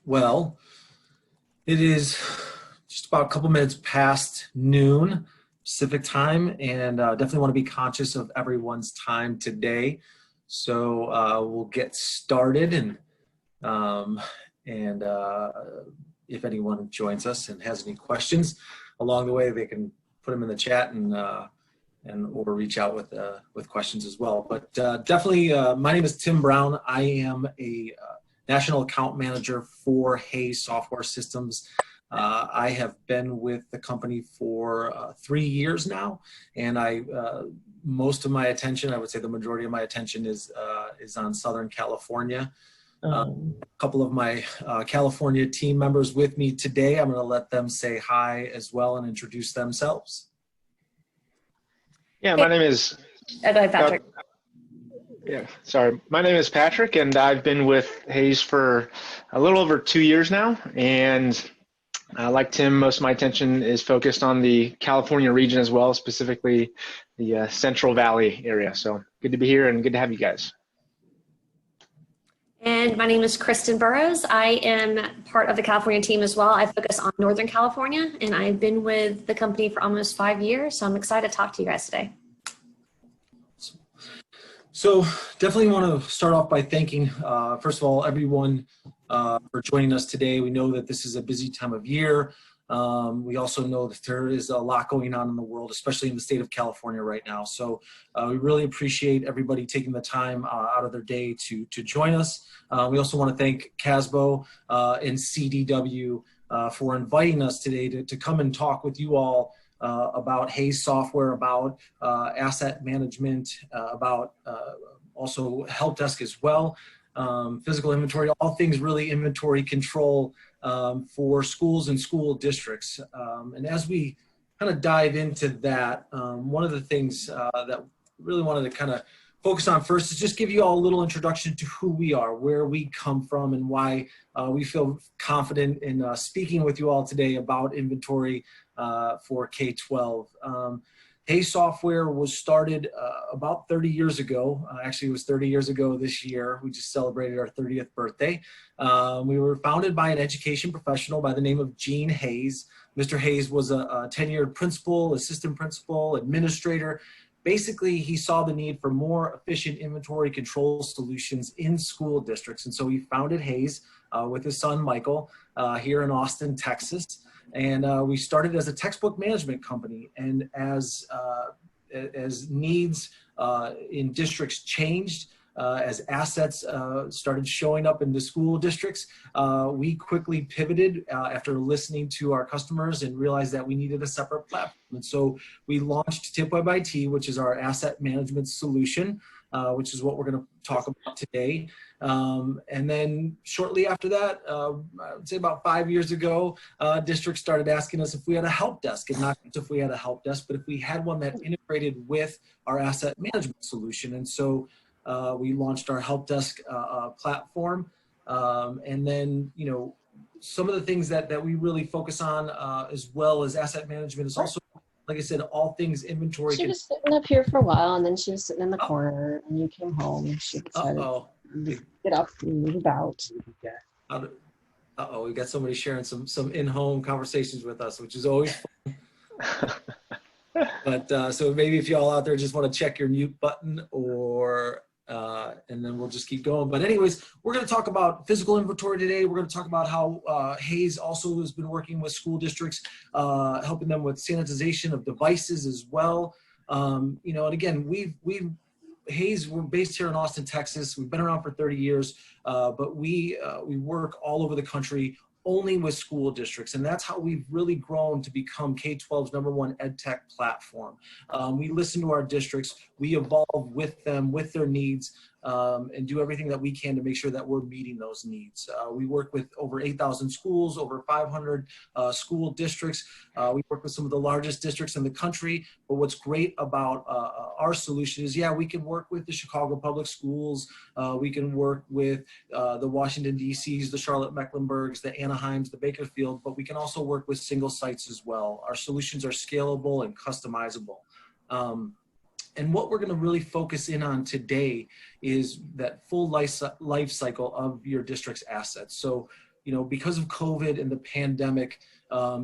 Well, it is just about a couple minutes past noon Pacific time, and definitely want to be conscious of everyone's time today. So we'll get started, and if anyone joins us and has any questions along the way, they can put them in the chat and or reach out with questions as well. But definitely, my name is Tim Brown. I am a National Account Manager for Hayes Software Systems. I have been with the company for 3 years now, and most of my attention, I would say the majority of my attention is on Southern California. A couple of my California team members with me today. I'm going to let them say hi as well and introduce themselves. Yeah, my name is Patrick. My name is Patrick, and I've been with Hayes for a little over 2 years now. And like Tim, most of my attention is focused on the California region as well, specifically the Central Valley area. So good to be here and good to have you guys. And my name is Kristen Burrows. I am part of the California team as well. I focus on Northern California, and I've been with the company for almost 5 years. So I'm excited to talk to you guys today. So definitely want to start off by thanking, first of all, everyone for joining us today. We know that this is a busy time of year. We also know that there is a lot going on in the world, especially in the state of California right now. So we really appreciate everybody taking the time out of their day to join us. We also want to thank CASBO and CDW for inviting us today to come and talk with you all about Hayes software, about asset management, about also help desk as well, physical inventory, all things really inventory control for schools and school districts. And as we kind of dive into that, one of the things that really wanted to kind of focus on first is just give you all a little introduction to who we are, where we come from, and why we feel confident in speaking with you all today about inventory for K-12. Hayes Software was started about 30 years ago. Actually, it was 30 years ago this year. We just celebrated our 30th birthday. We were founded by an education professional by the name of Gene Hayes. Mr. Hayes was a tenured principal, assistant principal, administrator. Basically, he saw the need for more efficient inventory control solutions in school districts. And so he founded Hayes with his son, Michael, here in Austin, Texas. And we started as a textbook management company. And as needs in districts changed, as assets started showing up in the school districts, we quickly pivoted after listening to our customers and realized that we needed a separate platform. And so we launched TipWeb IT, which is our asset management solution, which is what we're going to talk about today. And then shortly after that, I would say about 5 years ago, districts started asking us if we had a help desk, and not just if we had a help desk, but if we had one that integrated with our asset management solution. And so we launched our help desk platform. And then, you know, some of the things that we really focus on as well as asset management is also, like I said, all things inventory. She was sitting up here for a while, and then she was sitting in the corner, and you came home, and she decided to get up and move about. We got somebody sharing some in-home conversations with us, which is always fun. But so maybe if y'all out there just want to check your mute button, or and then we'll just keep going. But anyways, we're going to talk about physical inventory today. We're going to talk about how Hayes also has been working with school districts, helping them with sanitization of devices as well. You know, and again, Hayes, we're based here in Austin, Texas. We've been around for 30 years, but we work all over the country, only with school districts. And that's how we've really grown to become K-12's #1 EdTech platform. We listen to our districts, we evolve with them, with their needs, and do everything that we can to make sure that we're meeting those needs. We work with over 8,000 schools, over 500 school districts. We work with some of the largest districts in the country, but what's great about our solution is, yeah, we can work with the Chicago Public Schools, we can work with the Washington, D.C.s, the Charlotte Mecklenburgs, the Anaheims, the Bakersfield, but we can also work with single sites as well. Our solutions are scalable and customizable. And what we're going to really focus in on today is that full life cycle of your district's assets. So because of COVID and the pandemic,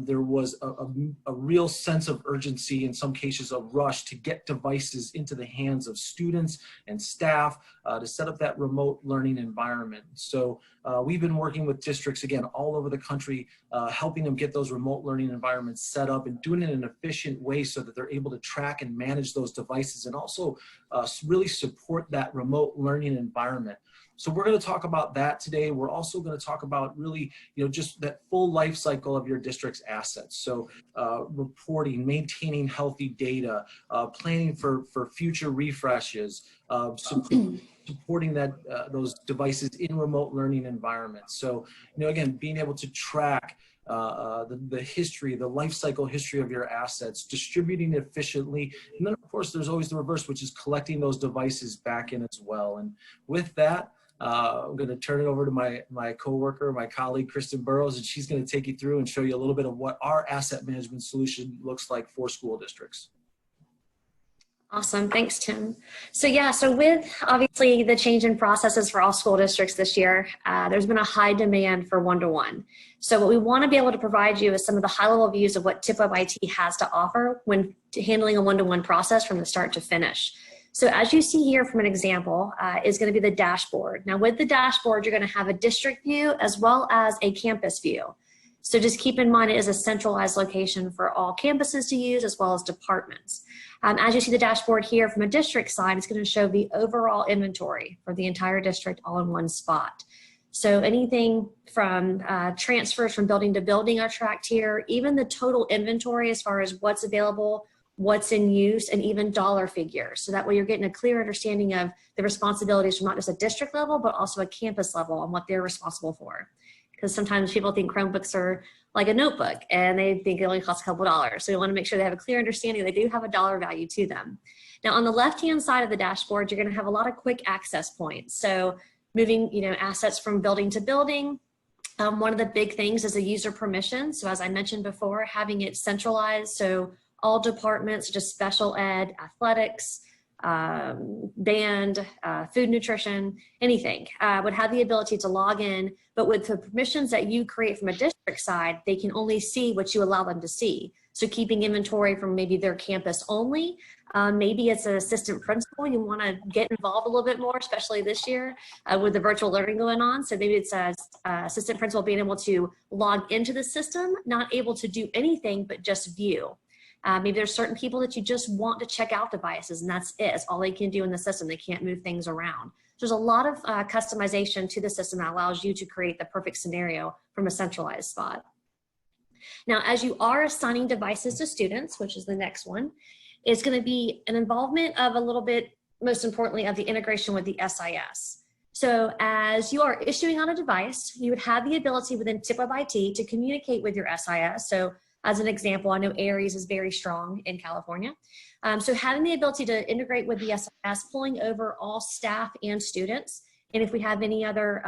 there was a real sense of urgency, in some cases a rush, to get devices into the hands of students and staff to set up that remote learning environment. So we've been working with districts, again, all over the country, helping them get those remote learning environments set up and doing it in an efficient way so that they're able to track and manage those devices and also really support that remote learning environment. So we're going to talk about that today. We're also going to talk about really, just that full life cycle of your district's assets. So reporting, maintaining healthy data, planning for future refreshes, supporting those devices in remote learning environments. So, again, being able to track the history, the life cycle history of your assets, distributing efficiently. And then, of course, there's always the reverse, which is collecting those devices back in as well. And with that, I'm going to turn it over to my coworker, my colleague, Kristen Burrows, and she's going to take you through and show you a little bit of what our asset management solution looks like for school districts. Awesome. Thanks, Tim. So with obviously the change in processes for all school districts this year, there's been a high demand for one-to-one. So what we want to be able to provide you is some of the high-level views of what TipWeb IT has to offer when handling a one-to-one process from the start to finish. So as you see here from an example, is going to be the dashboard. Now with the dashboard, you're going to have a district view as well as a campus view. So just keep in mind it is a centralized location for all campuses to use as well as departments. As you see the dashboard here from a district side, it's going to show the overall inventory for the entire district all in one spot. So anything from transfers from building to building are tracked here, even the total inventory as far as what's available, what's in use, and even dollar figures. So that way you're getting a clear understanding of the responsibilities from not just a district level, but also a campus level on what they're responsible for. Because sometimes people think Chromebooks are like a notebook and they think it only costs a couple dollars. So you want to make sure they have a clear understanding they do have a dollar value to them. Now on the left-hand side of the dashboard, you're going to have a lot of quick access points. So moving assets from building to building. One of the big things is a user permission. So as I mentioned before, having it centralized. So all departments, just special ed, athletics, band, food nutrition, anything, would have the ability to log in, but with the permissions that you create from a district side, they can only see what you allow them to see. So keeping inventory from maybe their campus only, maybe it's an assistant principal, you want to get involved a little bit more, especially this year with the virtual learning going on. So maybe it's an assistant principal being able to log into the system, not able to do anything, but just view. Maybe there's certain people that you just want to check out devices and that's it. It's all they can do in the system. They can't move things around. There's a lot of customization to the system that allows you to create the perfect scenario from a centralized spot. Now, as you are assigning devices to students, which is the next one, it's going to be an involvement of a little bit, most importantly, of the integration with the SIS. So as you are issuing on a device, you would have the ability within TipWeb IT to communicate with your SIS. So as an example, I know Aries is very strong in California. So having the ability to integrate with the SIS, pulling over all staff and students. And if we have any other,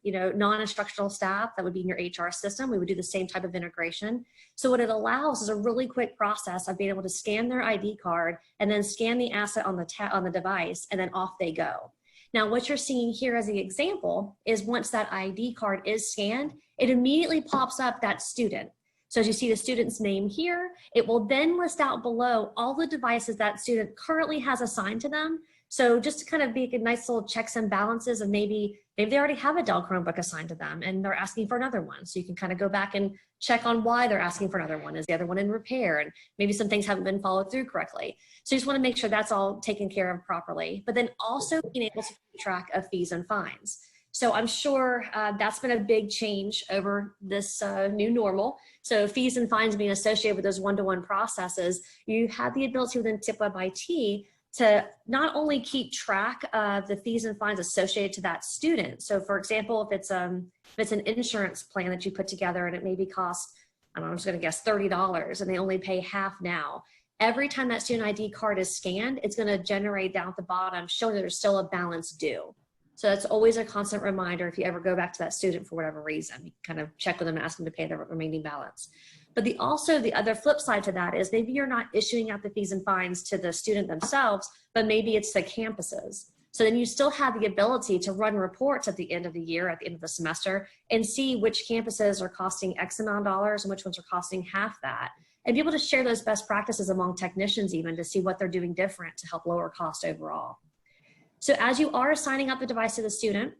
non-instructional staff that would be in your HR system, we would do the same type of integration. So what it allows is a really quick process of being able to scan their ID card and then scan the asset on the device, and then off they go. Now, what you're seeing here as the example is once that ID card is scanned, it immediately pops up that student. So as you see the student's name here, it will then list out below all the devices that student currently has assigned to them. So just to kind of make a nice little checks and balances, and maybe they already have a Dell Chromebook assigned to them and they're asking for another one. So you can kind of go back and check on why they're asking for another one. Is the other one in repair? And maybe some things haven't been followed through correctly. So you just want to make sure that's all taken care of properly, but then also being able to keep track of fees and fines. So I'm sure that's been a big change over this new normal. So fees and fines being associated with those one-to-one processes, you have the ability within TipWeb IT to not only keep track of the fees and fines associated to that student. So for example, if it's an insurance plan that you put together and it maybe costs, I don't know, I'm just gonna guess $30 and they only pay half now. Every time that student ID card is scanned, it's gonna generate down at the bottom showing that there's still a balance due. So that's always a constant reminder if you ever go back to that student for whatever reason, you kind of check with them and ask them to pay the remaining balance. But the other flip side to that is maybe you're not issuing out the fees and fines to the student themselves, but maybe it's the campuses. So then you still have the ability to run reports at the end of the year, at the end of the semester, and see which campuses are costing X amount of dollars and which ones are costing half that, and be able to share those best practices among technicians even to see what they're doing different to help lower cost overall. So as you are assigning up the device to the student,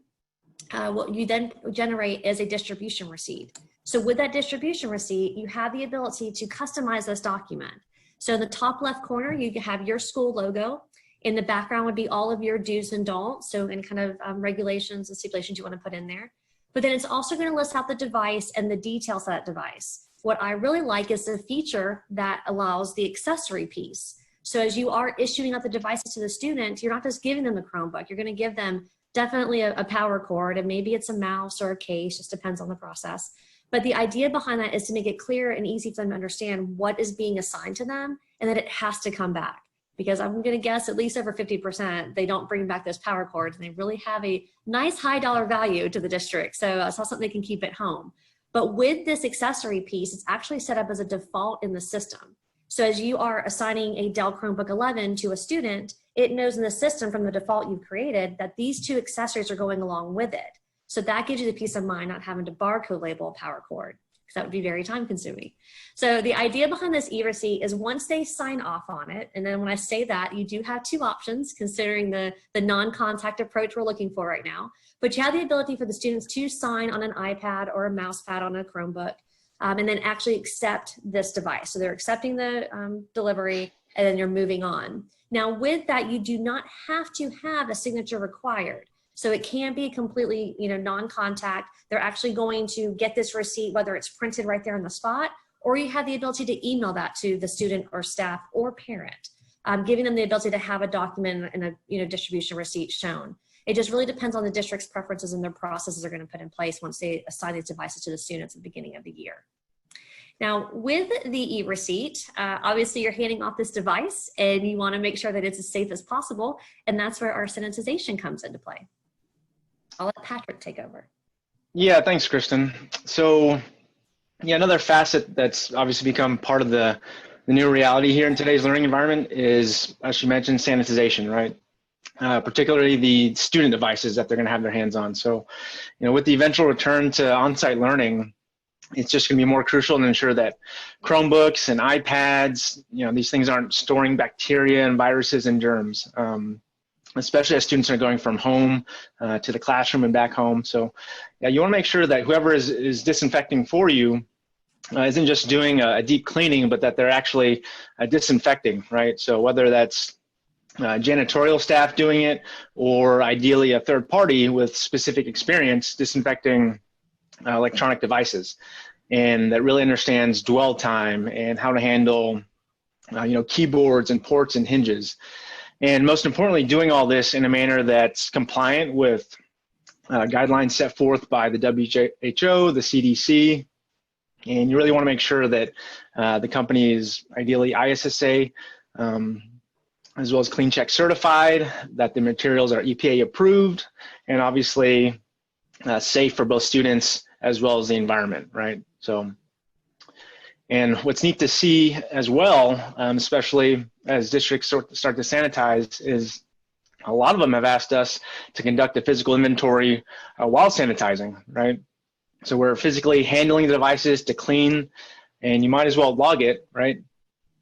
what you then generate is a distribution receipt. So with that distribution receipt, you have the ability to customize this document. So in the top left corner, you have your school logo. In the background would be all of your do's and don'ts, so any kind of regulations and stipulations you want to put in there. But then it's also going to list out the device and the details of that device. What I really like is the feature that allows the accessory piece. So as you are issuing out the devices to the student, you're not just giving them the Chromebook, you're going to give them definitely a power cord, and maybe it's a mouse or a case, just depends on the process. But the idea behind that is to make it clear and easy for them to understand what is being assigned to them and that it has to come back. Because I'm going to guess at least over 50%, they don't bring back those power cords, and they really have a nice high dollar value to the district. So it's not something they can keep at home. But with this accessory piece, it's actually set up as a default in the system. So as you are assigning a Dell Chromebook 11 to a student, it knows in the system from the default you've created that these two accessories are going along with it. So that gives you the peace of mind not having to barcode label a power cord, because that would be very time consuming. So the idea behind this e-receipt is once they sign off on it, and then when I say that, you do have two options considering the non-contact approach we're looking for right now, but you have the ability for the students to sign on an iPad or a mouse pad on a Chromebook, and then actually accept this device. So they're accepting the delivery, and then you're moving on. Now with that, you do not have to have a signature required. So it can be completely, non-contact. They're actually going to get this receipt, whether it's printed right there on the spot, or you have the ability to email that to the student or staff or parent, giving them the ability to have a document and a distribution receipt shown. It just really depends on the district's preferences and their processes they're going to put in place once they assign these devices to the students at the beginning of the year. Now, with the e-receipt, obviously you're handing off this device and you want to make sure that it's as safe as possible, and that's where our sanitization comes into play. I'll let Patrick take over. Yeah, thanks, Kristen. So, yeah, another facet that's obviously become part of the new reality here in today's learning environment is, as you mentioned, sanitization, right? Particularly the student devices that they're going to have their hands on. So, with the eventual return to on-site learning, it's just going to be more crucial to ensure that Chromebooks and iPads, these things aren't storing bacteria and viruses and germs. Especially as students are going from home to the classroom and back home. So yeah, you want to make sure that whoever is disinfecting for you isn't just doing a deep cleaning, but that they're actually disinfecting, right? So whether that's janitorial staff doing it, or ideally a third party with specific experience disinfecting electronic devices, and that really understands dwell time and how to handle keyboards and ports and hinges. And most importantly, doing all this in a manner that's compliant with guidelines set forth by the WHO, the CDC, and you really want to make sure that the company is ideally ISSA, as well as Clean Check certified, that the materials are EPA approved, and obviously safe for both students as well as the environment, right? So, and what's neat to see as well, especially as districts start to sanitize, is a lot of them have asked us to conduct a physical inventory while sanitizing, right? So we're physically handling the devices to clean, and you might as well log it, right?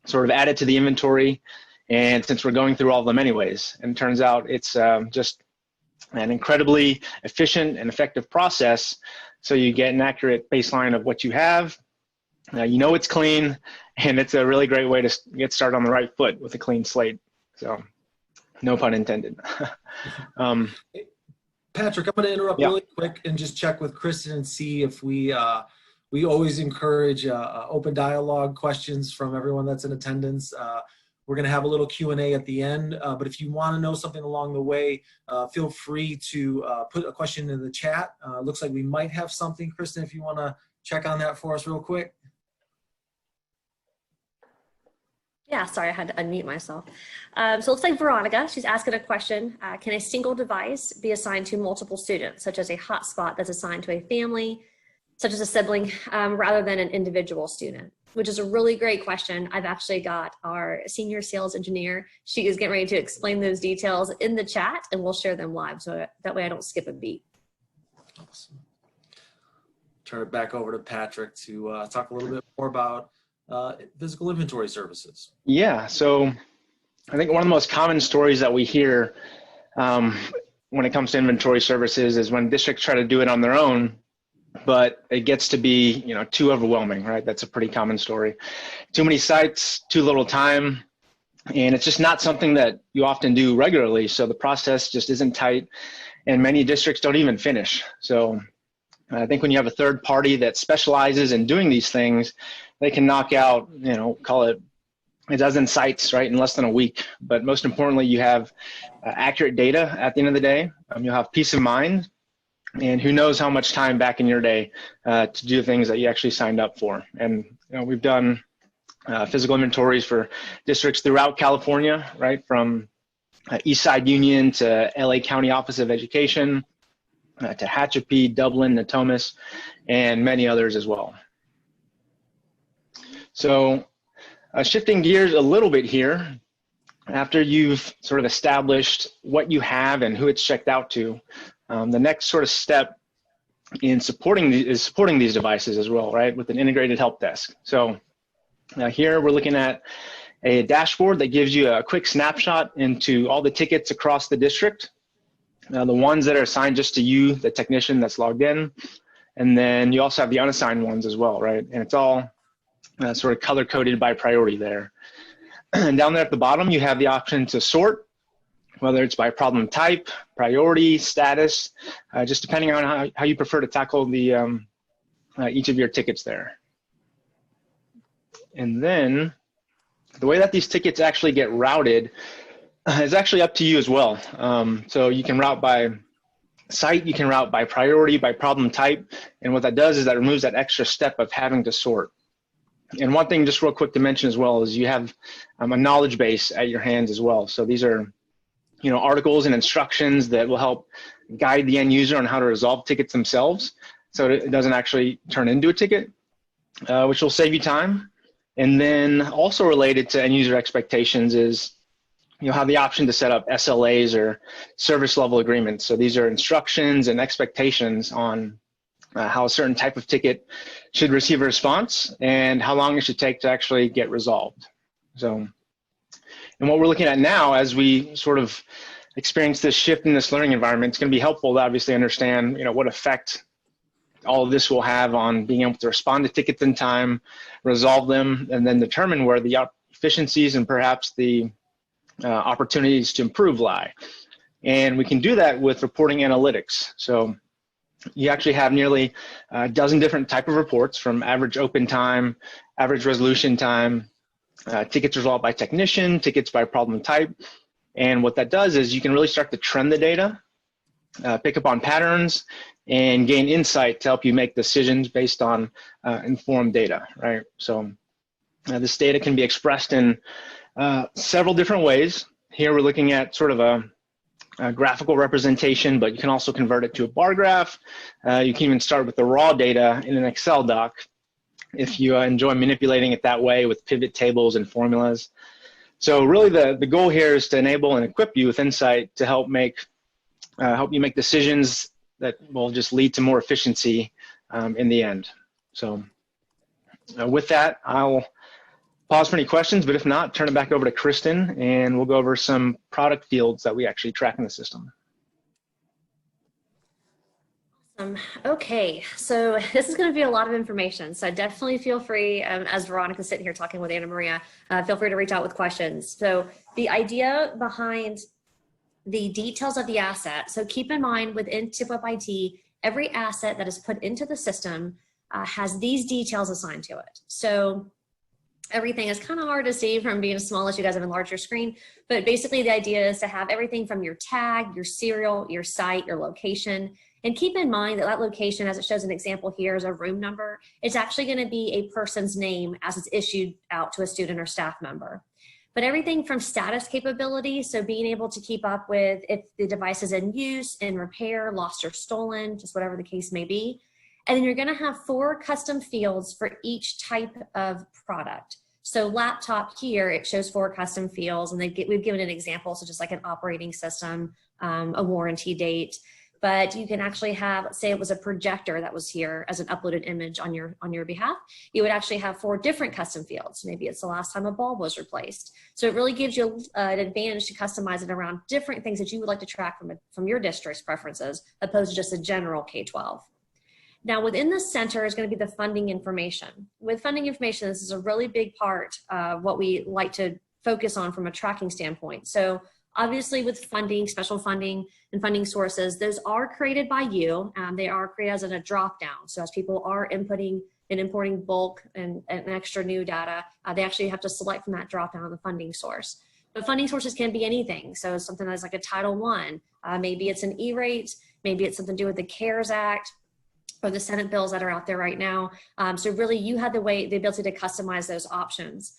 Sort of add it to the inventory, and since we're going through all of them anyways, and it turns out it's just an incredibly efficient and effective process, so you get an accurate baseline of what you have. It's clean, and it's a really great way to get started on the right foot with a clean slate. So, no pun intended. Patrick, I'm going to interrupt really quick and just check with Kristen and see if we always encourage open dialogue questions from everyone that's in attendance. We're going to have a little Q&A at the end, but if you want to know something along the way, feel free to put a question in the chat. Looks like we might have something. Kristen, if you want to check on that for us real quick. Yeah, sorry, I had to unmute myself. So it looks like Veronica, she's asking a question. Can a single device be assigned to multiple students, such as a hotspot that's assigned to a family, such as a sibling, rather than an individual student? which is a really great question. I've actually got our senior sales engineer. She is getting ready to explain those details in the chat, and we'll share them live, so that way I don't skip a beat. Awesome. Turn it back over to Patrick to talk a little bit more about physical inventory services. Yeah, so I think one of the most common stories that we hear when it comes to inventory services is when districts try to do it on their own, but it gets to be, too overwhelming, right? That's a pretty common story. Too many sites, too little time, and it's just not something that you often do regularly. So the process just isn't tight, and many districts don't even finish. So I think when you have a third party that specializes in doing these things, they can knock out, call it a dozen sites, right, in less than a week. But most importantly, you have accurate data at the end of the day. You'll have peace of mind, and who knows how much time back in your day to do things that you actually signed up for. And we've done physical inventories for districts throughout California, right, from Eastside Union to LA County Office of Education, to Tehachapi, Dublin, Natomas, and many others as well. So shifting gears a little bit here, after you've sort of established what you have and who it's checked out to, the next sort of step in supporting these devices as well, right, with an integrated help desk. So here we're looking at a dashboard that gives you a quick snapshot into all the tickets across the district, the ones that are assigned just to you, the technician that's logged in, and then you also have the unassigned ones as well, right? And it's all sort of color-coded by priority there. And down there at the bottom, you have the option to sort, whether it's by problem type, priority, status, just depending on how you prefer to tackle the each of your tickets there. And then the way that these tickets actually get routed is actually up to you as well. So you can route by site, you can route by priority, by problem type, and what that does is that removes that extra step of having to sort. And one thing just real quick to mention as well is you have a knowledge base at your hands as well. So these are articles and instructions that will help guide the end user on how to resolve tickets themselves, so it doesn't actually turn into a ticket, which will save you time. And then also related to end user expectations is you'll have the option to set up SLAs or service level agreements. So these are instructions and expectations on how a certain type of ticket should receive a response and how long it should take to actually get resolved. So, and what we're looking at now as we sort of experience this shift in this learning environment, it's going to be helpful to obviously understand, what effect all of this will have on being able to respond to tickets in time, resolve them, and then determine where the efficiencies and perhaps the opportunities to improve lie. And we can do that with reporting analytics. So you actually have nearly a dozen different type of reports, from average open time, average resolution time, tickets resolved by technician, tickets by problem type. And what that does is you can really start to trend the data, pick up on patterns, and gain insight to help you make decisions based on informed data, right? So this data can be expressed in several different ways. Here we're looking at sort of a graphical representation, but you can also convert it to a bar graph. You can even start with the raw data in an Excel doc if you enjoy manipulating it that way with pivot tables and formulas. So really the goal here is to enable and equip you with insight to help you make decisions that will just lead to more efficiency in the end. So with that, I'll pause for any questions, but if not, turn it back over to Kristen and we'll go over some product fields that we actually track in the system. Okay, so this is going to be a lot of information, so definitely feel free, as Veronica's sitting here talking with Anna Maria, feel free to reach out with questions. So the idea behind the details of the asset, so keep in mind within TipWeb IT, every asset that is put into the system has these details assigned to it. So everything is kind of hard to see from being small as you guys have enlarged your screen, but basically the idea is to have everything from your tag, your serial, your site, your location. And keep in mind that that location, as it shows an example here, is a room number. It's actually going to be a person's name as it's issued out to a student or staff member. But everything from status capability, so being able to keep up with if the device is in use, in repair, lost or stolen, just whatever the case may be. And then you're going to have 4 custom fields for each type of product. So laptop here, it shows 4 custom fields, and we've given an example, so just like an operating system, a warranty date. But you can actually have, let's say it was a projector that was here as an uploaded image on your behalf. You would actually have 4 different custom fields. Maybe it's the last time a bulb was replaced. So it really gives you an advantage to customize it around different things that you would like to track from your district's preferences, opposed to just a general K-12. Now within the center is going to be the funding information. With funding information, this is a really big part of what we like to focus on from a tracking standpoint. So obviously with funding, special funding and funding sources, those are created by you. They are created as in a drop down. So as people are inputting and importing bulk and extra new data, they actually have to select from that drop down the funding source. But funding sources can be anything. So something that's like a Title I, maybe it's an E-rate, maybe it's something to do with the CARES Act, or the Senate bills that are out there right now. So really you have the ability to customize those options.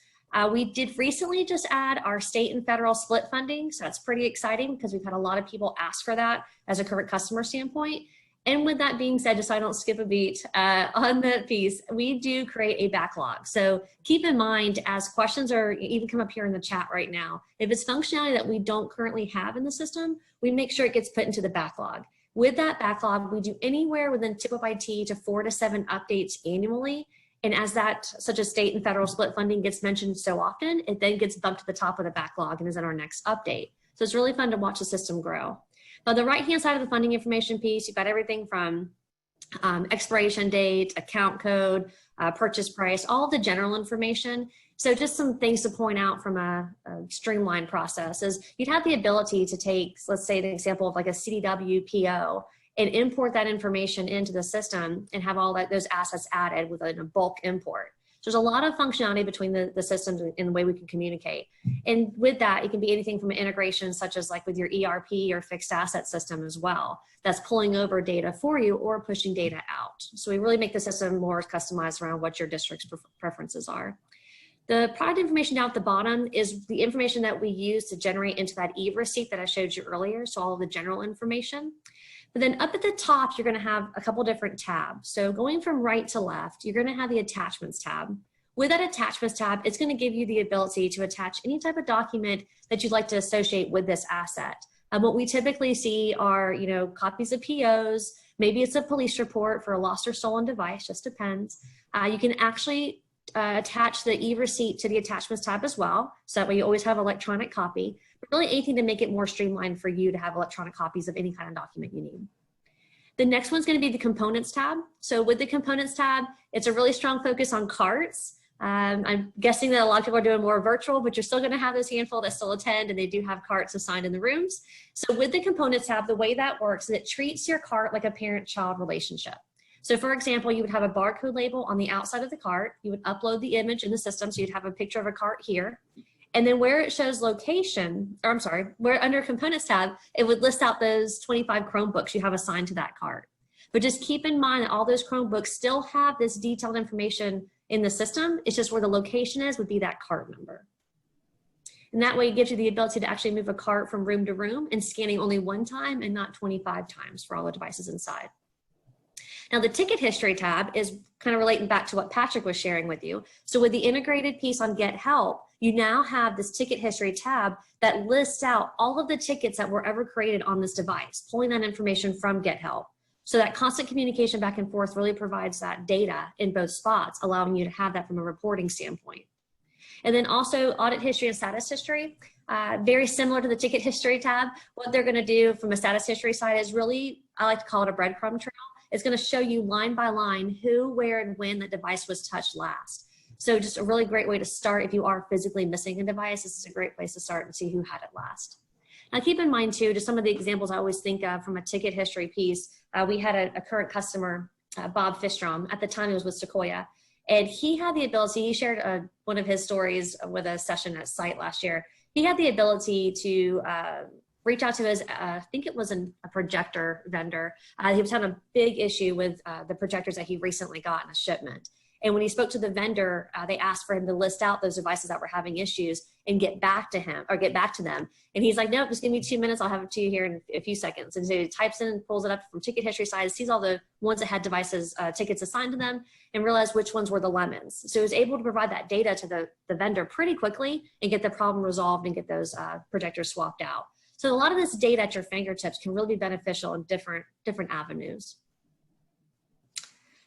We did recently just add our state and federal split funding. So that's pretty exciting because we've had a lot of people ask for that as a current customer standpoint. And with that being said, just so I don't skip a beat on the piece, we do create a backlog. So keep in mind as questions are even come up here in the chat right now, if it's functionality that we don't currently have in the system, we make sure it gets put into the backlog. With that backlog, we do anywhere within tip of IT to 4 to 7 updates annually. And as that, such as state and federal split funding gets mentioned so often, it then gets bumped to the top of the backlog and is in our next update. So it's really fun to watch the system grow. Now, the right-hand side of the funding information piece, you've got everything from expiration date, account code, purchase price, all of the general information. So just some things to point out from a streamlined process is you'd have the ability to take, let's say the example of like a CDW PO and import that information into the system and have all those assets added with a bulk import. So there's a lot of functionality between the systems and the way we can communicate. And with that, it can be anything from an integration such as like with your ERP or fixed asset system as well, that's pulling over data for you or pushing data out. So we really make the system more customized around what your district's preferences are. The product information down at the bottom is the information that we use to generate into that e-receipt that I showed you earlier, so all of the general information. But then up at the top, you're going to have a couple different tabs. So going from right to left, you're going to have the attachments tab. With that attachments tab, it's going to give you the ability to attach any type of document that you'd like to associate with this asset. What we typically see are, copies of POs, maybe it's a police report for a lost or stolen device, just depends. You can actually attach the e-receipt to the attachments tab as well. So that way you always have electronic copy, but really anything to make it more streamlined for you to have electronic copies of any kind of document you need. The next one's going to be the components tab. So with the components tab, it's a really strong focus on carts. I'm guessing that a lot of people are doing more virtual, but you're still going to have this handful that still attend and they do have carts assigned in the rooms. So with the components tab, the way that works is it treats your cart like a parent-child relationship. So for example, you would have a barcode label on the outside of the cart. You would upload the image in the system. So you'd have a picture of a cart here. And then where it shows location, or I'm sorry, where under components tab, it would list out those 25 Chromebooks you have assigned to that cart. But just keep in mind that all those Chromebooks still have this detailed information in the system. It's just where the location is would be that cart number. And that way it gives you the ability to actually move a cart from room to room and scanning only one time and not 25 times for all the devices inside. Now the ticket history tab is kind of relating back to what Patrick was sharing with you. So with the integrated piece on Get Help, you now have this ticket history tab that lists out all of the tickets that were ever created on this device, pulling that information from Get Help. So that constant communication back and forth really provides that data in both spots, allowing you to have that from a reporting standpoint. And then also audit history and status history, very similar to the ticket history tab. What they're gonna do from a status history side is really, I like to call it a breadcrumb trail. It's going to show you line by line who, where, and when the device was touched last. So just a really great way to start if you are physically missing a device. This is a great place to start and see who had it last. Now keep in mind too, just some of the examples I always think of from a ticket history piece. We had a current customer, Bob Fistrom, at the time he was with Sequoia, and he had the ability, he shared one of his stories with a session at site last year. He had the ability to reach out to his, I think it was a projector vendor. He was having a big issue with the projectors that he recently got in a shipment. And when he spoke to the vendor, they asked for him to list out those devices that were having issues and get back to him or get back to them. And he's like, nope, just give me 2 minutes. I'll have it to you here in a few seconds. And so he types in, pulls it up from ticket history side, sees all the ones that had devices, tickets assigned to them, and realized which ones were the lemons. So he was able to provide that data to the vendor pretty quickly and get the problem resolved and get those projectors swapped out. So a lot of this data at your fingertips can really be beneficial in different avenues.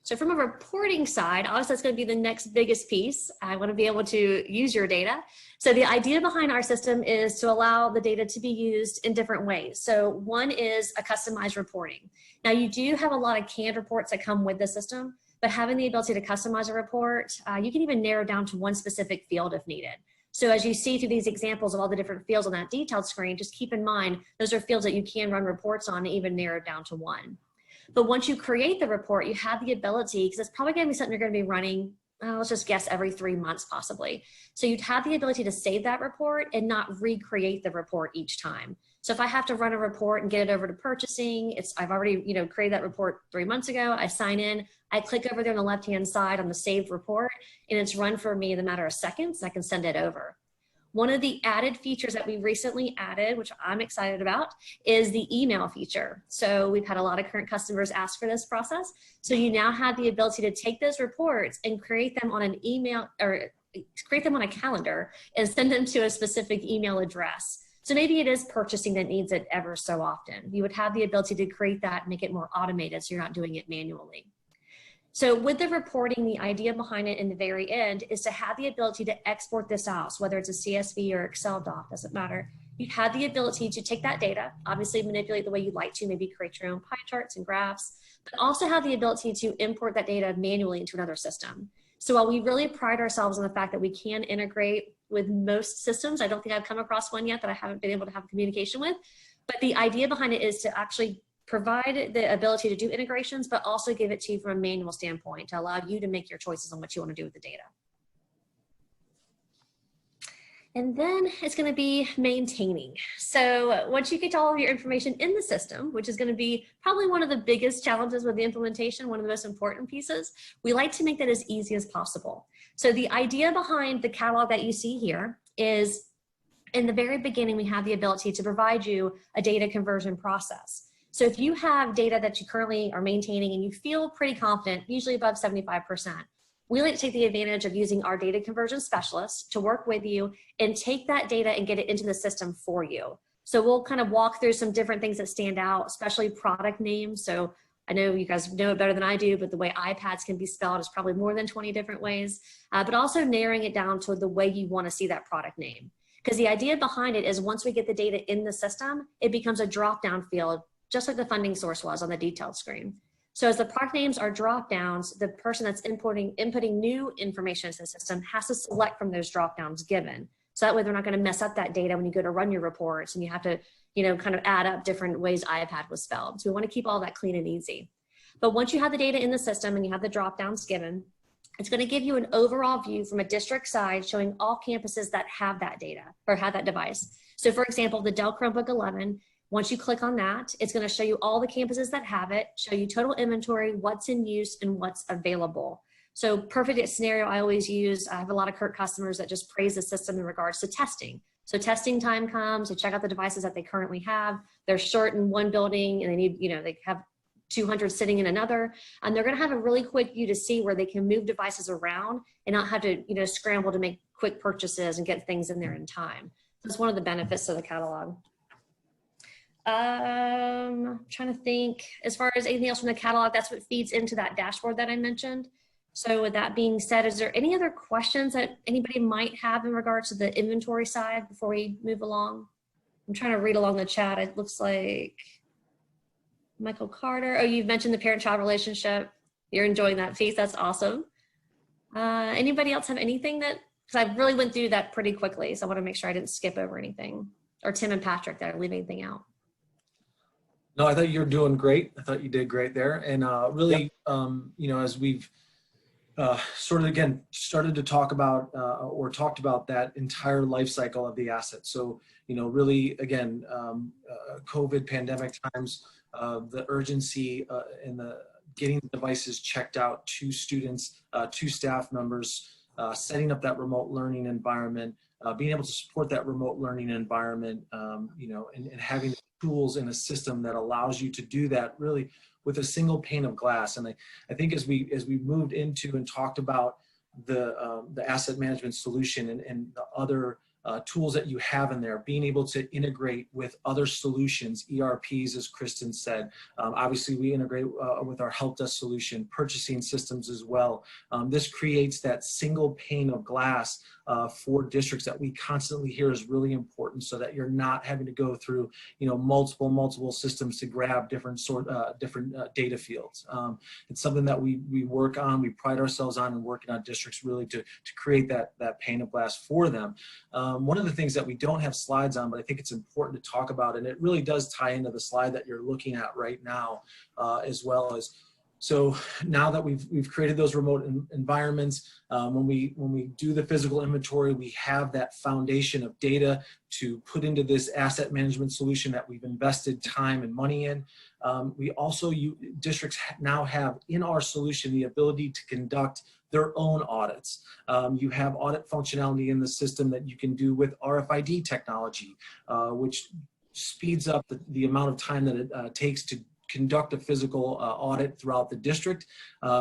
So from a reporting side, obviously that's going to be the next biggest piece. I want to be able to use your data. So the idea behind our system is to allow the data to be used in different ways. So one is a customized reporting. Now you do have a lot of canned reports that come with the system, but having the ability to customize a report, you can even narrow down to one specific field if needed. So as you see through these examples of all the different fields on that detailed screen, just keep in mind, those are fields that you can run reports on and even narrow down to one. But once you create the report, you have the ability, because it's probably going to be something you're going to be running, let's just guess, every 3 months possibly. So you'd have the ability to save that report and not recreate the report each time. So if I have to run a report and get it over to purchasing, I've already created that report 3 months ago. I sign in, I click over there on the left-hand side on the saved report, and it's run for me in a matter of seconds. I can send it over. One of the added features that we recently added, which I'm excited about, is the email feature. So we've had a lot of current customers ask for this process. So you now have the ability to take those reports and create them on an email or create them on a calendar and send them to a specific email address. So maybe it is purchasing that needs it ever so often. You would have the ability to create that and make it more automated so you're not doing it manually. So with the reporting, the idea behind it in the very end is to have the ability to export this out. So whether it's a CSV or Excel doc, doesn't matter. You have the ability to take that data, obviously manipulate the way you'd like to, maybe create your own pie charts and graphs, but also have the ability to import that data manually into another system. So while we really pride ourselves on the fact that we can integrate with most systems, I don't think I've come across one yet that I haven't been able to have communication with, but the idea behind it is to actually provide the ability to do integrations, but also give it to you from a manual standpoint to allow you to make your choices on what you want to do with the data. And then it's going to be maintaining. So once you get all of your information in the system, which is going to be probably one of the biggest challenges with the implementation, one of the most important pieces, we like to make that as easy as possible. So the idea behind the catalog that you see here is in the very beginning, we have the ability to provide you a data conversion process. So if you have data that you currently are maintaining and you feel pretty confident, usually above 75%, we like to take the advantage of using our data conversion specialists to work with you and take that data and get it into the system for you. So we'll kind of walk through some different things that stand out, especially product names. So I know you guys know it better than I do, but the way iPads can be spelled is probably more than 20 different ways, but also narrowing it down to the way you want to see that product name. Because the idea behind it is once we get the data in the system, it becomes a drop-down field, just like the funding source was on the detailed screen. So as the product names are drop downs, the person that's inputting new information into the system has to select from those drop downs given. So that way they're not going to mess up that data when you go to run your reports and you have to, kind of add up different ways iPad was spelled. So we want to keep all that clean and easy. But once you have the data in the system and you have the drop downs given, it's going to give you an overall view from a district side showing all campuses that have that data or have that device. So for example, the Dell Chromebook 11, once you click on that, it's going to show you all the campuses that have it, show you total inventory, what's in use, and what's available. So perfect scenario I always use, I have a lot of current customers that just praise the system in regards to testing. So testing time comes, they check out the devices that they currently have. They're short in one building and they need, they have 200 sitting in another, and they're going to have a really quick view to see where they can move devices around and not have to, scramble to make quick purchases and get things in there in time. That's one of the benefits of the catalog. Trying to think as far as anything else from the catalog, that's what feeds into that dashboard that I mentioned. So with that being said, is there any other questions that anybody might have in regards to the inventory side before we move along? I'm trying to read along the chat. It looks like Michael Carter. Oh, you've mentioned the parent-child relationship. You're enjoying that piece. That's awesome. Anybody else have anything that, because I really went through that pretty quickly, so I want to make sure I didn't skip over anything. Or Tim and Patrick, that I leave anything out. No, I thought you were doing great. I thought you did great there. And really, as we've sort of, again, started to talk about or talked about that entire life cycle of the asset. So, really, again, COVID pandemic times, the urgency and getting the devices checked out to students, to staff members, setting up that remote learning environment, being able to support that remote learning environment, you know, and having tools in a system that allows you to do that really with a single pane of glass. And I think as we moved into and talked about the asset management solution and the other tools that you have in there, being able to integrate with other solutions, ERPs, as Kristen said. Obviously, we integrate with our help desk solution, purchasing systems as well. This creates that single pane of glass for districts that we constantly hear is really important, so that you're not having to go through, you know, multiple systems to grab different data fields. It's something that we work on, we pride ourselves on, and working on districts really to create that pane of glass for them. One of the things that we don't have slides on, but I think it's important to talk about, and it really does tie into the slide that you're looking at right now, as well as, so now that we've created those remote environments, when we do the physical inventory, we have that foundation of data to put into this asset management solution that we've invested time and money in. We also, districts now have in our solution the ability to conduct their own audits. You have audit functionality in the system that you can do with RFID technology, which speeds up the amount of time that it takes to conduct a physical audit throughout the district.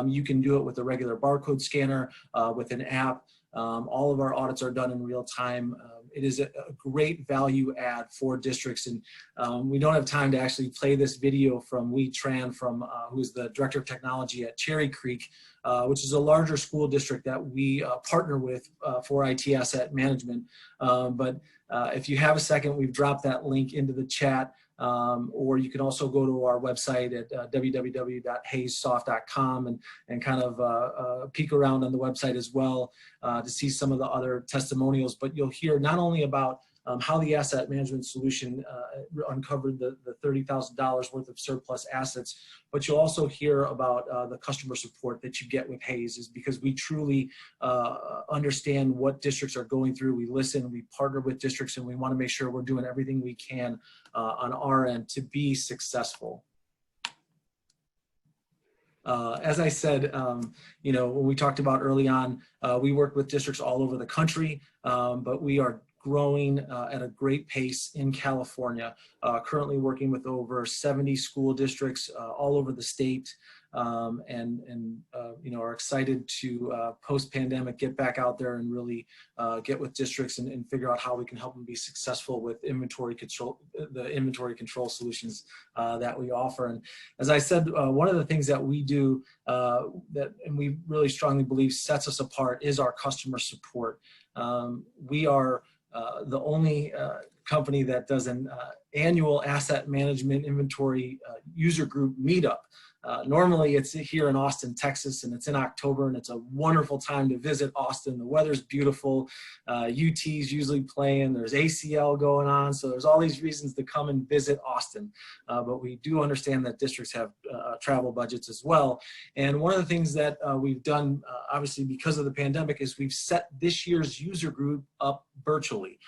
You can do it with a regular barcode scanner, with an app. All of our audits are done in real time. It is a great value add for districts, and we don't have time to actually play this video from Wee Tran, who's the Director of Technology at Cherry Creek, which is a larger school district that we partner with for IT asset management. But if you have a second, we've dropped that link into the chat. Or you can also go to our website at www.hayessoft.com and kind of peek around on the website as well to see some of the other testimonials. But you'll hear not only about how the asset management solution uncovered the $30,000 worth of surplus assets, but you'll also hear about the customer support that you get with Hayes, is because we truly understand what districts are going through. We listen, we partner with districts, and we want to make sure we're doing everything we can on our end to be successful. As I said, you know, when we talked about early on, we work with districts all over the country, but we are growing at a great pace in California, currently working with over 70 school districts all over the state, and you know, are excited to post-pandemic get back out there and really get with districts and figure out how we can help them be successful with inventory control, the inventory control solutions that we offer. And as I said, one of the things that we do and we really strongly believe sets us apart is our customer support. We are the only company that does an annual asset management inventory user group meetup. Normally it's here in Austin, Texas, and it's in October, and it's a wonderful time to visit Austin. The weather's beautiful. UT's usually playing. There's ACL going on. So there's all these reasons to come and visit Austin. But we do understand that districts have travel budgets as well. And one of the things that we've done, obviously because of the pandemic, is we've set this year's user group up virtually.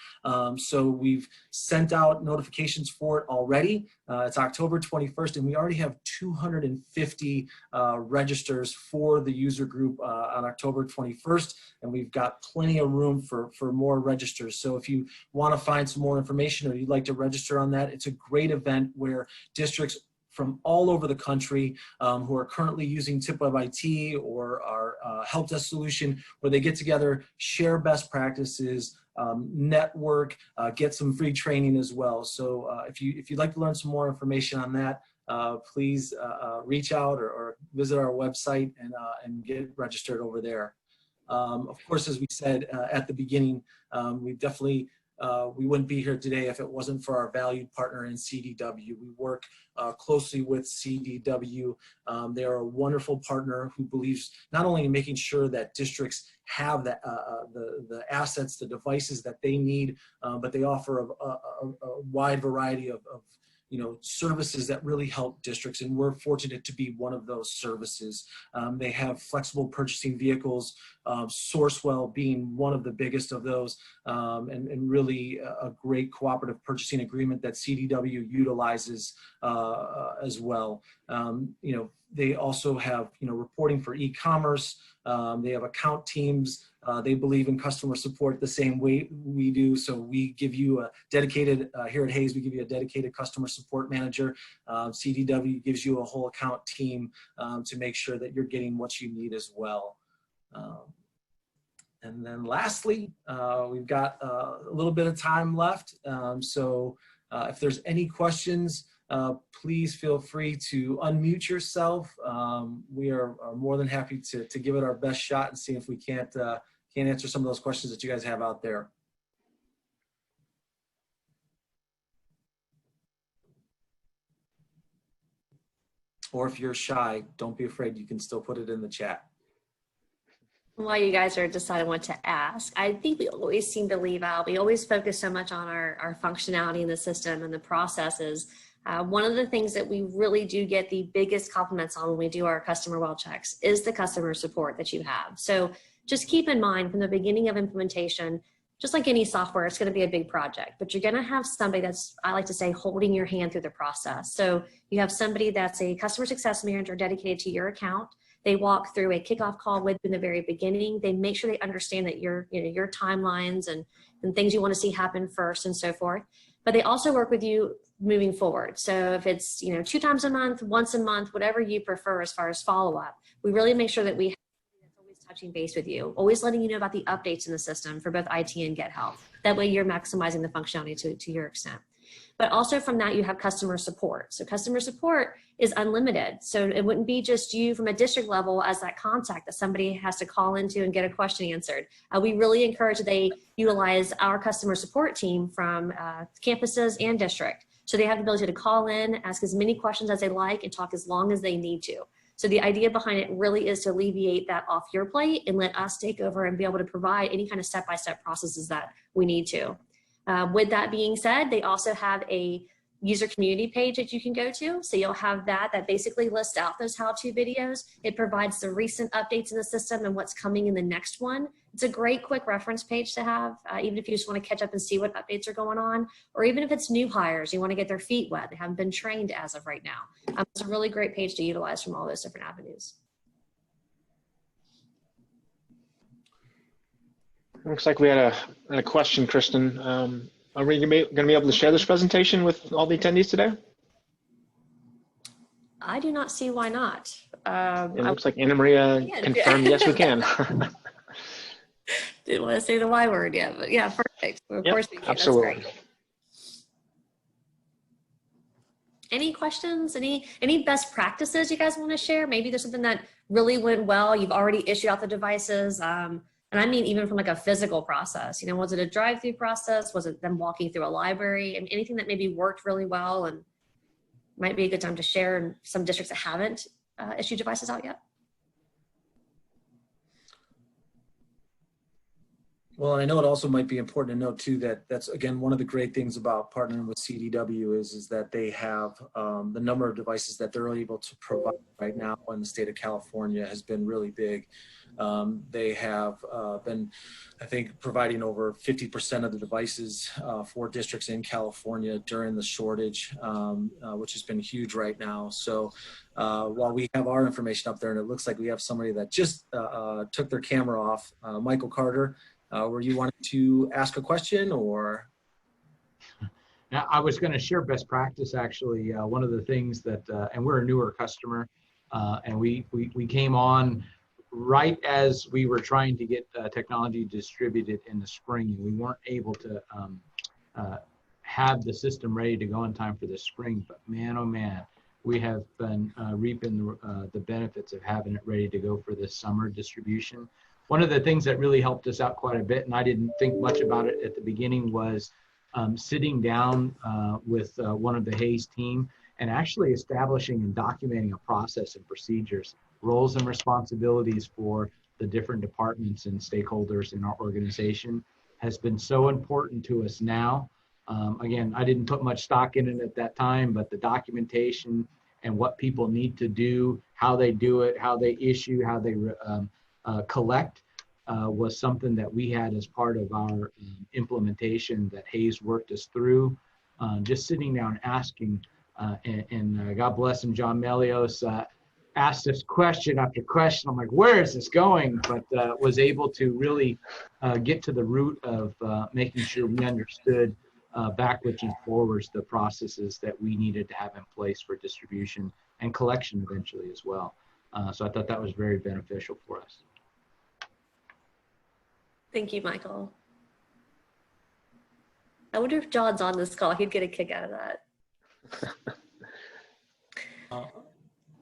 So we've sent out notifications for it already. It's October 21st, and we already have 250 registers for the user group on October 21st, and we've got plenty of room for more registers. So if you want to find some more information or you'd like to register on that, it's a great event where districts from all over the country who are currently using TipWeb IT or our help desk solution, where they get together, share best practices, network, get some free training as well. So if you'd like to learn some more information on that, please reach out or visit our website and get registered over there. Of course, as we said at the beginning, we definitely we wouldn't be here today if it wasn't for our valued partner in CDW. We work closely with CDW. They are a wonderful partner who believes not only in making sure that districts have the assets, the devices that they need, but they offer a wide variety of services that really help districts, and we're fortunate to be one of those services. They have flexible purchasing vehicles, Sourcewell being one of the biggest of those, and really a great cooperative purchasing agreement that CDW utilizes as well. They also have reporting for e-commerce. They have account teams. They believe in customer support the same way we do. So we give you a dedicated, here at Hayes, we give you a dedicated customer support manager. CDW gives you a whole account team to make sure that you're getting what you need as well. And then lastly, we've got a little bit of time left. So if there's any questions, please feel free to unmute yourself. We are more than happy to give it our best shot and see if we can't answer some of those questions that you guys have out there. Or if you're shy, don't be afraid. You can still put it in the chat. While you guys are deciding what to ask, I think we always seem to leave out, we always focus so much on our functionality in the system and the processes. One of the things that we really do get the biggest compliments on when we do our customer well checks is the customer support that you have. So just keep in mind from the beginning of implementation, just like any software, it's going to be a big project, but you're going to have somebody that's, I like to say, holding your hand through the process. So you have somebody that's a customer success manager dedicated to your account. They walk through a kickoff call with you in the very beginning. They make sure they understand that your timelines and things you want to see happen first and so forth. But they also work with you moving forward. So if it's 2 times a month, once a month, whatever you prefer as far as follow-up, we really make sure that we have somebody that's always touching base with you, always letting you know about the updates in the system for both IT and Get Help. That way you're maximizing the functionality to your extent. But also from that, you have customer support. So customer support is unlimited. So it wouldn't be just you from a district level as that contact that somebody has to call into and get a question answered. We really encourage that they utilize our customer support team from campuses and district. So they have the ability to call in, ask as many questions as they like, and talk as long as they need to. So the idea behind it really is to alleviate that off your plate and let us take over and be able to provide any kind of step-by-step processes that we need to. With that being said, they also have a user community page that you can go to. So you'll have that basically lists out those how-to videos. It provides the recent updates in the system and what's coming in the next one. It's a great quick reference page to have, even if you just want to catch up and see what updates are going on, or even if it's new hires, you want to get their feet wet, they haven't been trained as of right now. It's a really great page to utilize from all those different avenues. Looks like we had a question, Kristen. Are we going to be able to share this presentation with all the attendees today? I do not see why not. It looks like Anna Maria confirmed, yes, we can. Didn't want to say the Y word yet, but yeah, perfect. Of course we can. Absolutely. That's great. Any questions? Any best practices you guys want to share? Maybe there's something that really went well. You've already issued out the devices. And I mean, even from like a physical process, was it a drive-through process? Was it them walking through a library? And anything that maybe worked really well and might be a good time to share in some districts that haven't issued devices out yet? Well, I know it also might be important to note too that that's, again, one of the great things about partnering with CDW is that they have the number of devices that they're able to provide right now in the state of California has been really big. They have been, I think, providing over 50% of the devices for districts in California during the shortage, which has been huge right now. So while we have our information up there and it looks like we have somebody that just took their camera off, Michael Carter, were you wanting to ask a question or? Now, I was going to share best practice actually. One of the things that, and we're a newer customer, and we came on right as we were trying to get technology distributed in the spring, and we weren't able to have the system ready to go in time for the spring. But man, oh man, we have been reaping the benefits of having it ready to go for this summer distribution. One of the things that really helped us out quite a bit, and I didn't think much about it at the beginning, was sitting down with one of the Hayes team and actually establishing and documenting a process and procedures, roles and responsibilities for the different departments and stakeholders in our organization has been so important to us now. Again, I didn't put much stock in it at that time, but the documentation and what people need to do, how they do it, how they issue, how they collect was something that we had as part of our implementation that Hayes worked us through. Just sitting down asking, and God bless him, John Melios asked this question after question. I'm like, where is this going? But was able to really get to the root of making sure we understood backwards and forwards the processes that we needed to have in place for distribution and collection eventually as well. So I thought that was very beneficial for us. Thank you, Michael. I wonder if John's on this call. He'd get a kick out of that.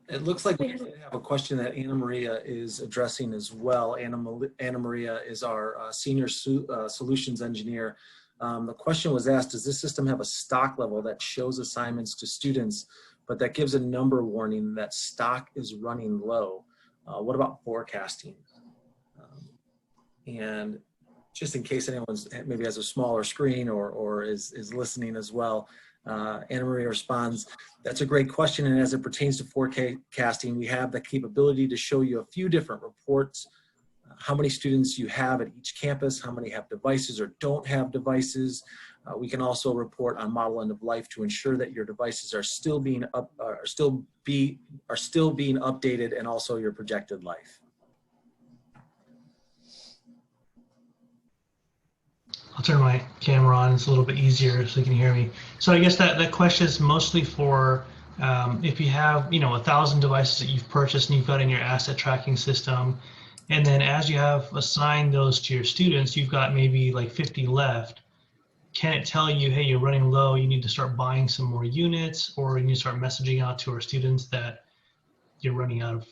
It looks like we have a question that Anna Maria is addressing as well. Anna Maria is our senior solutions engineer. The question was asked, does this system have a stock level that shows assignments to students, but that gives a number warning that stock is running low? What about forecasting? And just in case anyone's maybe has a smaller screen or is listening as well, Anna Maria responds, that's a great question. And as it pertains to forecasting, we have the capability to show you a few different reports, how many students you have at each campus, how many have devices or don't have devices. We can also report on model end of life to ensure that your devices are still being updated, and also your projected life. I'll turn my camera on. It's a little bit easier so you can hear me. So I guess that question is mostly for if you have 1,000 devices that you've purchased and you've got in your asset tracking system, and then as you have assigned those to your students, you've got maybe like 50 left. Can it tell you, hey, you're running low, you need to start buying some more units, or you need to start messaging out to our students that you're running out of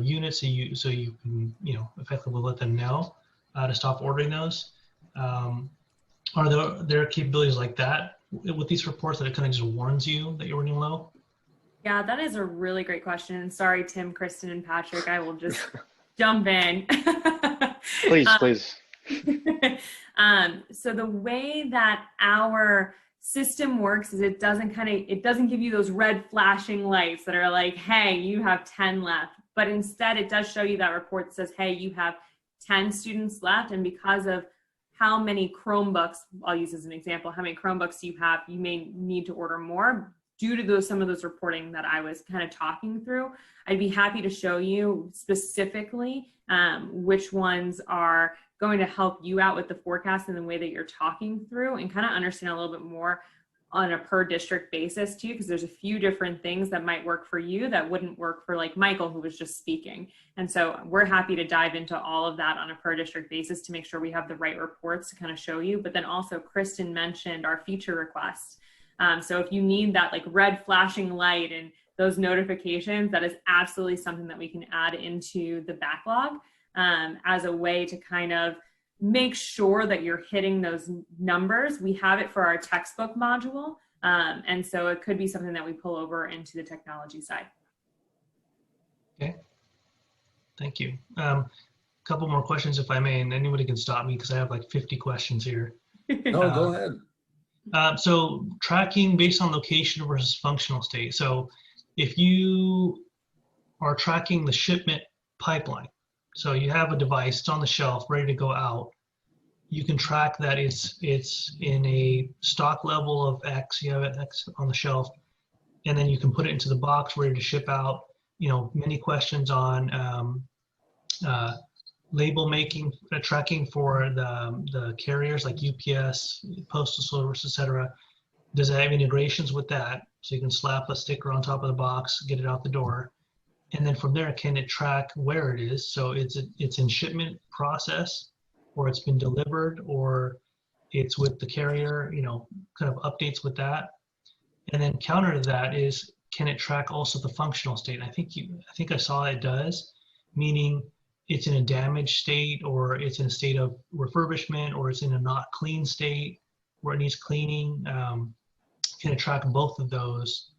units, so you can effectively let them know to stop ordering those? Are there capabilities like that with these reports that it kind of just warns you that you're running low? Yeah, that is a really great question. Sorry, Tim, Kristen, and Patrick, I will just jump in. Please. So the way that our system works is it doesn't give you those red flashing lights that are like, hey, you have 10 left. But instead it does show you that report that says, hey, you have 10 students left. And because of how many Chromebooks, I'll use as an example, how many Chromebooks you have, you may need to order more due to some of those reporting that I was kind of talking through. I'd be happy to show you specifically which ones are going to help you out with the forecast in the way that you're talking through, and kind of understand a little bit more on a per district basis too, because there's a few different things that might work for you that wouldn't work for like Michael, who was just speaking. And so we're happy to dive into all of that on a per district basis to make sure we have the right reports to kind of show you. But then also Kristen mentioned our feature requests. So if you need that like red flashing light and those notifications, that is absolutely something that we can add into the backlog as a way to kind of make sure that you're hitting those numbers. We have it for our textbook module. And so it could be something that we pull over into the technology side. Okay, thank you. Couple more questions if I may, and anybody can stop me because I have like 50 questions here. No, go ahead. So tracking based on location versus functional state. So if you are tracking the shipment pipeline, so you have a device, it's on the shelf, ready to go out. You can track that it's in a stock level of X, you have it X on the shelf, and then you can put it into the box ready to ship out. Many questions on label making, tracking for the carriers like UPS, Postal Service, etc. Does it have integrations with that? So you can slap a sticker on top of the box, get it out the door. And then from there, can it track where it is? So it's in shipment process, or it's been delivered, or it's with the carrier, kind of updates with that. And then counter to that is, can it track also the functional state? And I think I saw it does, meaning it's in a damaged state, or it's in a state of refurbishment, or it's in a not clean state where it needs cleaning. Can it track both of those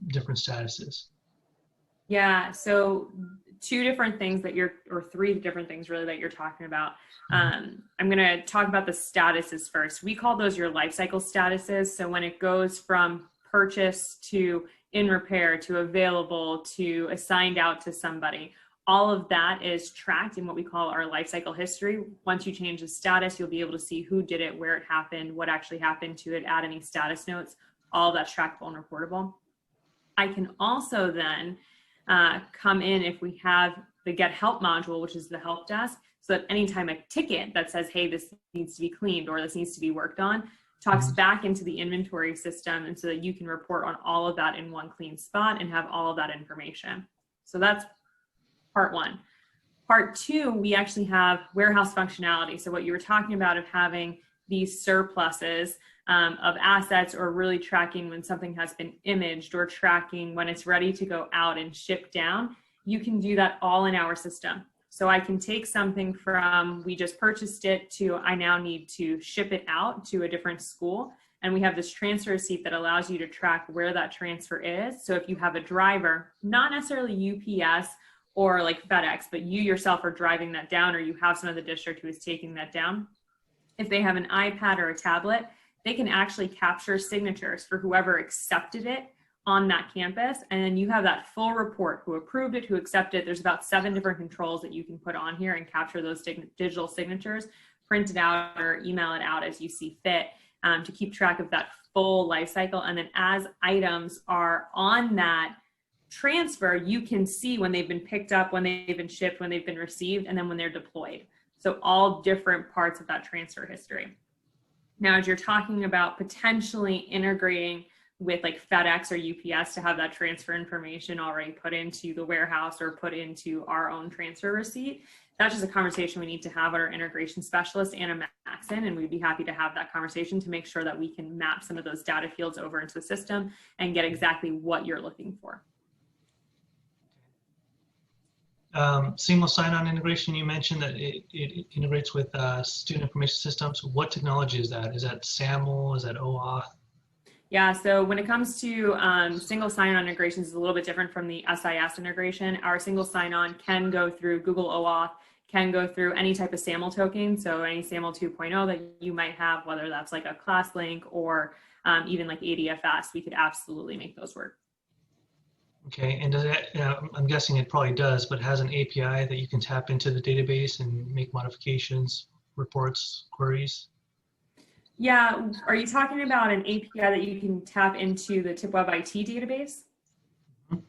different statuses? Yeah, so two different things that you're, or three different things really that you're talking about. I'm going to talk about the statuses first. We call those your life cycle statuses. So when it goes from purchase to in repair to available to assigned out to somebody, all of that is tracked in what we call our life cycle history. Once you change the status, you'll be able to see who did it, where it happened, what actually happened to it, add any status notes. All of that's trackable and reportable. I can also then come in if we have the get help module, which is the help desk, so that anytime a ticket that says, hey, this needs to be cleaned or this needs to be worked on, talks back into the inventory system, and so that you can report on all of that in one clean spot and have all of that information. So that's part one. Part two, we actually have warehouse functionality. So what you were talking about of having these surpluses of assets, or really tracking when something has been imaged, or tracking when it's ready to go out and ship down, you can do that all in our system. So I can take something from, we just purchased it, to I now need to ship it out to a different school. And we have this transfer receipt that allows you to track where that transfer is. So if you have a driver, not necessarily UPS or like FedEx, but you yourself are driving that down, or you have some of the district who is taking that down, if they have an iPad or a tablet, they can actually capture signatures for whoever accepted it on that campus. And then you have that full report, who approved it, who accepted it. There's about 7 different controls that you can put on here and capture those digital signatures, print it out or email it out as you see fit, to keep track of that full life cycle. And then as items are on that transfer, you can see when they've been picked up, when they've been shipped, when they've been received, and then when they're deployed. So all different parts of that transfer history. Now, as you're talking about potentially integrating with like FedEx or UPS to have that transfer information already put into the warehouse or put into our own transfer receipt, that's just a conversation we need to have with our integration specialist, Anna Maxon, and we'd be happy to have that conversation to make sure that we can map some of those data fields over into the system and get exactly what you're looking for. Single sign-on integration, you mentioned that it integrates with student information systems. What technology is that? Is that SAML? Is that OAuth? Yeah, so when it comes to single sign-on integrations, is a little bit different from the SIS integration. Our single sign-on can go through Google OAuth, can go through any type of SAML token, so any SAML 2.0 that you might have, whether that's like a ClassLink or even like ADFS, we could absolutely make those work. Okay, and does it, I'm guessing it probably does, but has an API that you can tap into the database and make modifications, reports, queries? Yeah, are you talking about an API that you can tap into the TipWeb IT database? Mm-hmm.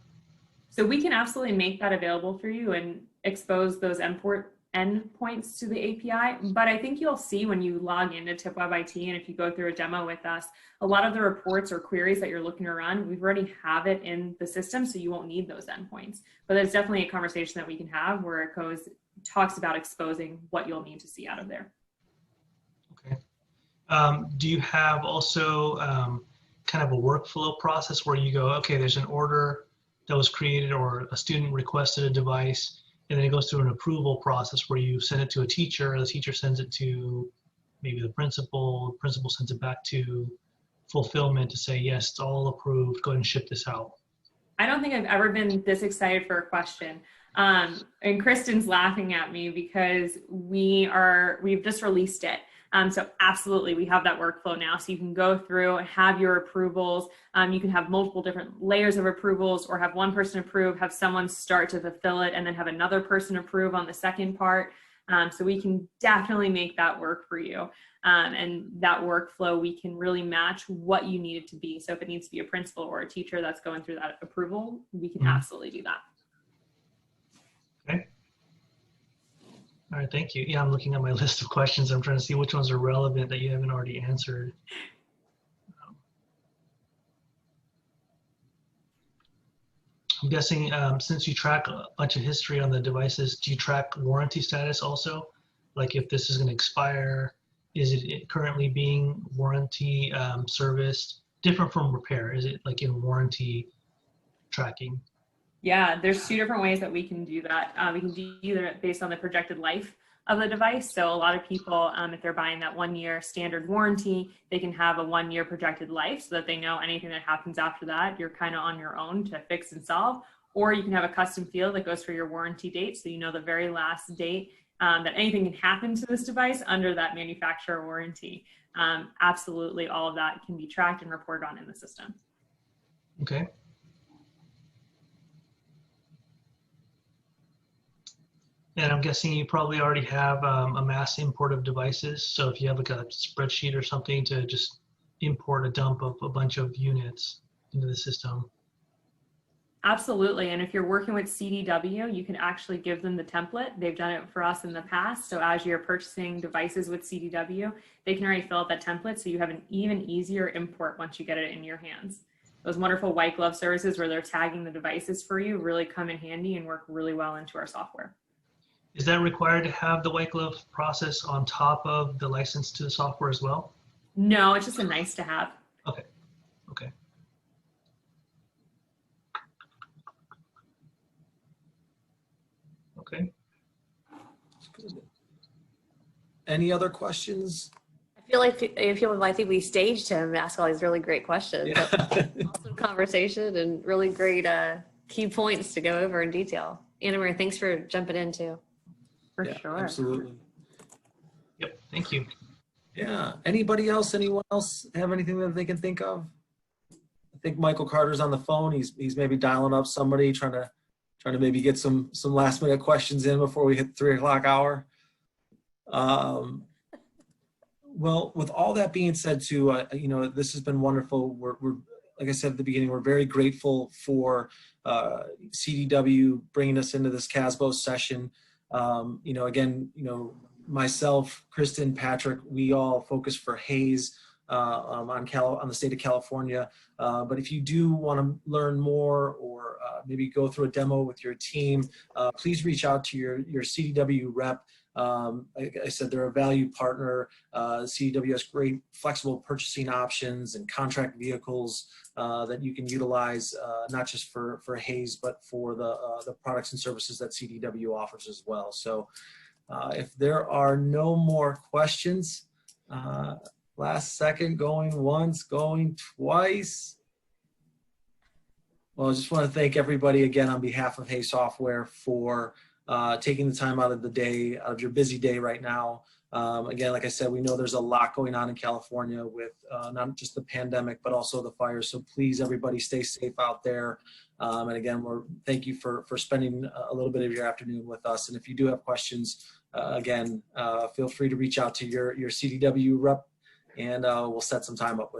So we can absolutely make that available for you and expose those endpoints to the API, but I think you'll see when you log into TipWeb IT, and if you go through a demo with us, a lot of the reports or queries that you're looking to run, we've already have it in the system, so you won't need those endpoints. But there's definitely a conversation that we can have where it talks about exposing what you'll need to see out of there. Okay. Do you have also kind of a workflow process where you go, okay, there's an order that was created or a student requested a device, and then it goes through an approval process where you send it to a teacher, the teacher sends it to maybe the principal sends it back to fulfillment to say, yes, it's all approved, go ahead and ship this out? I don't think I've ever been this excited for a question. And Kristen's laughing at me because we've just released it. So absolutely, we have that workflow now. So you can go through and have your approvals. You can have multiple different layers of approvals, or have one person approve, have someone start to fulfill it, and then have another person approve on the second part. So we can definitely make that work for you. And that workflow, we can really match what you need it to be. So if it needs to be a principal or a teacher that's going through that approval, we can absolutely do that. Okay. All right, thank you. Yeah, I'm looking at my list of questions. I'm trying to see which ones are relevant that you haven't already answered. I'm guessing since you track a bunch of history on the devices, do you track warranty status also? Like if this is going to expire, is it currently being warranty serviced? Different from repair, is it like in warranty tracking? Yeah, there's 2 different ways that we can do that. We can do either based on the projected life of the device. So a lot of people, if they're buying that 1-year standard warranty, they can have a 1-year projected life so that they know anything that happens after that, you're kind of on your own to fix and solve. or you can have a custom field that goes for your warranty date. So you know the very last date that anything can happen to this device under that manufacturer warranty. Absolutely, all of that can be tracked and reported on in the system. Okay. And I'm guessing you probably already have a mass import of devices. So if you have like a spreadsheet or something to just import a dump of a bunch of units into the system. Absolutely. And if you're working with CDW, you can actually give them the template. They've done it for us in the past. So as you're purchasing devices with CDW, they can already fill out that template. So you have an even easier import once you get it in your hands. Those wonderful white glove services where they're tagging the devices for you really come in handy and work really well into our software. Is that required to have the white glove process on top of the license to the software as well? No, it's just a nice to have. Okay. Okay. Okay. Any other questions? I think we staged him, ask all these really great questions. Yeah. Awesome conversation and really great key points to go over in detail. Anna Marie, thanks for jumping in too. For Yeah, sure. absolutely. Yep. Thank you. Yeah. Anyone else have anything that they can think of? I think Michael Carter's on the phone. He's maybe dialing up somebody, trying to maybe get some last minute questions in before we hit 3 o'clock hour. Well, with all that being said, too, this has been wonderful. We're like I said at the beginning, we're very grateful for CDW bringing us into this CASBO session. Myself, Kristen, Patrick, we all focus for Hayes on the state of California. But if you do want to learn more or maybe go through a demo with your team, please reach out to your CDW rep. Like I said, they're a valued partner. CDW has great flexible purchasing options and contract vehicles that you can utilize, not just for Hayes, but for the products and services that CDW offers as well. So if there are no more questions, last second, going once, going twice. Well, I just want to thank everybody again on behalf of Hayes Software for taking the time out of your busy day right now. Again, like I said, we know there's a lot going on in California with not just the pandemic, but also the fires. So please, everybody, stay safe out there. And again, thank you for spending a little bit of your afternoon with us. And if you do have questions, again, feel free to reach out to your CDW rep, and we'll set some time up with